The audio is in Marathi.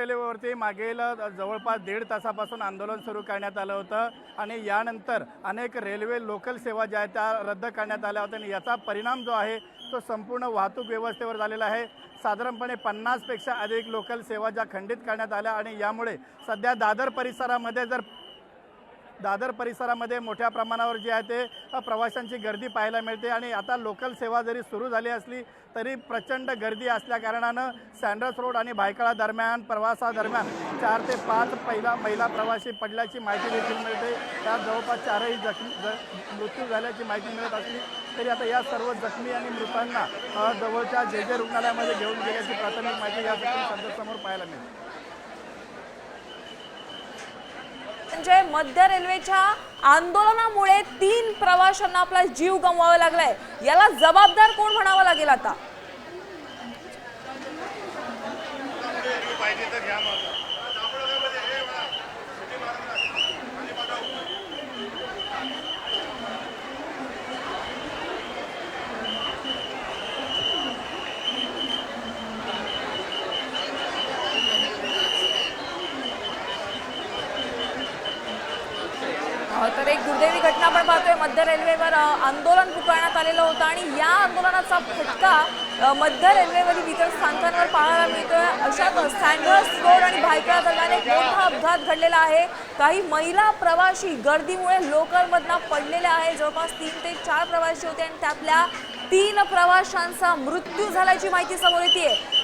रेल्वेवरती मागील जवळपास 1.5 तासापासून आंदोलन सुरू करण्यात आलं होतं आणि यानंतर अनेक रेल्वे लोकल सेवा ज्या आहेत त्या रद्द करण्यात आल्या होत्या आणि याचा परिणाम जो आहे तो संपूर्ण वाहतूक व्यवस्थेवर झालेला आहे। साधारणपणे 50 पेक्षा अधिक लोकल सेवा ज्या खंडित करण्यात आल्या आणि यामुळे सध्या दादर परिसरामध्ये मोठ्या प्रमाणावर जे आहे ते प्रवाशांची गर्दी पाहायला मिळते आणि आता लोकल सेवा जरी सुरू झाली असली तरी प्रचंड गर्दी असल्याकारणानं सँडर्स रोड आणि भायखळा दरम्यान प्रवासादरम्यान 4 ते 5 महिला प्रवासी पडल्याची माहिती देखील मिळते। त्यात जवळपास 4ही मृत्यू झाल्याची माहिती मिळत असली तरी आता या सर्व जखमी आणि मृतांना जवळच्या जे रुग्णालयामध्ये घेऊन गेल्याची प्राथमिक माहिती या सध्या समोर पाहायला मिळते। म्हणजे मध्य रेल्वेच्या आंदोलनामुळे 3 प्रवाशांना आपला जीव गमवावा लागलाय, याला जबाबदार कोण म्हणावं लागेल आता? तर एक दुर्दैवी घटना आपण पाहतोय, मध्य रेल्वेवर आंदोलन पुकारण्यात आलेलं होतं आणि या आंदोलनाचा फटका मध्य रेल्वेवरील इतर स्थानकांवर पाहायला मिळतोय। अशात सँडर्स रोड आणि भायखळा दरम्यान एक मोठा अपघात घडलेला आहे। काही महिला प्रवासी गर्दीमुळे लोकलमधनं पडलेल्या आहेत। जवळपास 3 ते 4 प्रवासी होते आणि त्यातल्या 3 प्रवाशांचा मृत्यू झाल्याची माहिती समोर येते।